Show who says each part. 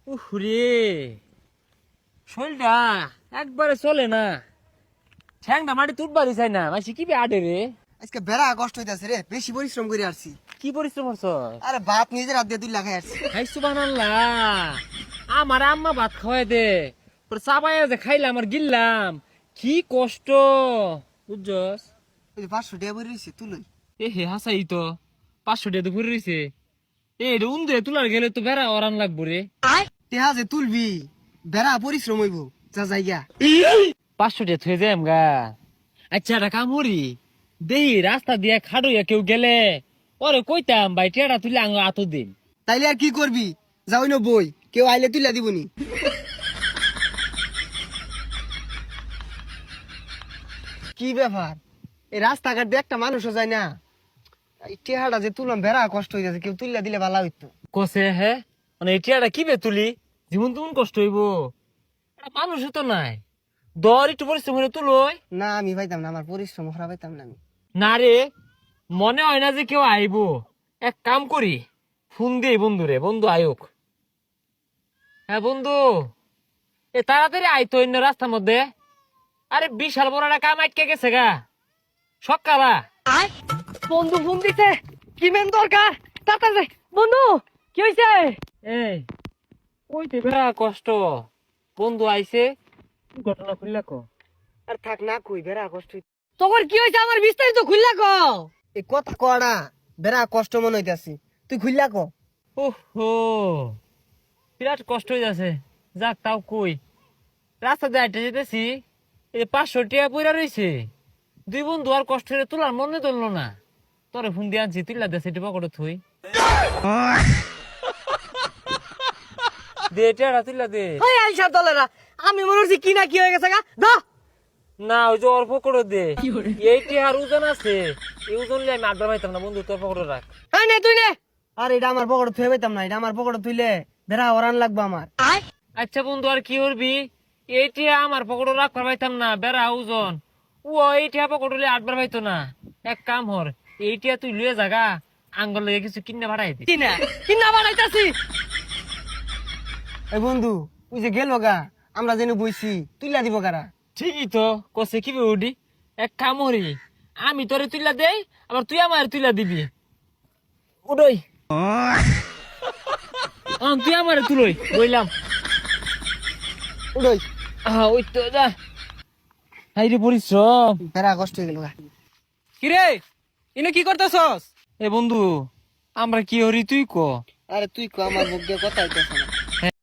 Speaker 1: উহরে শরীরটা একবারে চলে না, ঠ্যাংটা মাটি তুটবারই চাই না, মাসি কি আডে রে।
Speaker 2: আজকে বেড়া কষ্ট হইতাছে রে, বেশি পরিশ্রম করে আসছি।
Speaker 1: কি পরিশ্রম করছ?
Speaker 2: আরে ভাত নিজের হাত দিয়ে তুই লাগাই আসছি।
Speaker 1: খাই সুবহানাল্লাহ, আমার আম্মা ভাত খাওয়াই দে, তোর চাবাইয়া যে খাইলাম আর গিললাম, কি কষ্ট বুঝছস।
Speaker 2: ওই যে 500 টাকা ভরে রয়েছে তুলই।
Speaker 1: এ হে হাসাই তো 500 টাকা তো ভরে রয়েছে। এটা উন্দে তুলার গেলে তো বেড়া ওরান লাগবো রে।
Speaker 2: টেহা যে তুলবি, বেড়া পরিশ্রম হইব, যা জায়গা।
Speaker 1: 500 টাকা থয়ে যাম গা। আচ্ছা একটা কাম করি, দেহি রাস্তা দিয়ে খাড়ইয়া কেউ গেলে ওরে কইতাম ভাই টেড়া তুলে আঙ আত দিন।
Speaker 2: তাইলে আর কি করবি, যাওই না বই, কেউ আইলে তুইলা দিবনি। কি ব্যাপার, এই রাস্তাঘাট দিয়ে একটা মানুষও যায় না। এই টেহাটা যে তুললাম বেড়া কষ্ট হয়ে যাচ্ছে, কেউ তুইলা দিলে ভালো হইতো।
Speaker 1: কসে হে মানে এই টেড়া কি বে তুলি, জীবন তেমন কষ্ট হইব, মানুষ তো নাই, দর একটু পরিশ্রম করে তুলই।
Speaker 2: না আমি পাইতাম না, আমার পরিশ্রম করা পাইতাম না আমি।
Speaker 1: না রে, মনে হয় না যে কেউ আইব। এক কাম করি, ফোন দিই বন্ধুরে, বন্ধু আয়োক। হ্যাঁ বন্ধু, এ তাড়াতাড়ি আইতো অন্য রাস্তার মধ্যে। আরে বিশাল বড় একটা কাম আটকে গেছে গা সকালা।
Speaker 3: বন্ধু ফোন দিছে, কি মেন দরকার? তাড়াতাড়ি বন্ধু, কি হইছে?
Speaker 1: এই কইতে বেড়া কষ্ট, বন্ধু আইছে, কি ঘটনা খুললা কো।
Speaker 2: আর থাক না কই, বেড়া কষ্ট হইতো।
Speaker 3: তোর কি হইছে আমার বিস্তারিত খুললা কও।
Speaker 2: এই কথা কড়া, বেড়া কষ্ট মনে হইতাছি, তুই খুললা ক।
Speaker 1: ওহো, বিরাট কষ্ট হয়ে যাচ্ছে। যাক তাও কই, রাস্তা দিয়ে হাঁটে যেতেছি, এই 500 টাকা পইরা রয়েছে। দুই বন্ধু আর কষ্ট করে তোলার মনে ধরলো না, তোরে ফোন দিয়ে আনছি, তুইলা দে সেটি পকেটে থুই দে টেড়া তুইলা দে।
Speaker 3: ওই আইসা দলেরা, আমি মনে হচ্ছে কি না কি হয়ে গেছে গা। দা
Speaker 1: না ওই যে ওর পকেটে দে, এই টেহার ওজন আছে, এই ওজন লিয়ে আমি আড্ডা পাইতাম না, বন্ধু তোর পকেটে রাখ।
Speaker 3: এই নে তুই নে।
Speaker 2: আর এটা আমার পকেটে থুয়ে পাইতাম না, এটা আমার পকেটে থুইলে বেড়া ওরান লাগবে আমার।
Speaker 1: আচ্ছা বন্ধু আর কি করবি, এই টেহা আমার পকেটে রাখবার পাইতাম না, বেড়া ওজন ও এই টেহা পকেটে লিয়ে আড্বার পাইতো না। এক কাম হর, এই টেহা তুই লুয়ে জাগা, আঙ্গল লেগে কিছু কিনে ভাড়াই দি।
Speaker 3: কি না কি না বানাইতাছি।
Speaker 2: এই বন্ধু ওই যে গেল গা, আমরা যেন বইছি তুইলা দিব কারা।
Speaker 1: ঠিকই তো কসে কি উডি, এক কাম হরি, আমি তোরে তুইলা দেই, আবার তুই আমার তুইলা দিবি। উডই তুই আমার তুলই বইলাম।
Speaker 2: উড়ই,
Speaker 1: ওই তো যা, হাই রে পরিশ্রম।
Speaker 2: বেড়া কষ্ট হয়ে গেল গা।
Speaker 3: কিরে ইনে কি করতেছস?
Speaker 1: এ বন্ধু আমরা কি হরি তুই ক।
Speaker 2: আরে তুই কো, আমার মুখ দিয়ে কথা হইতেছে না।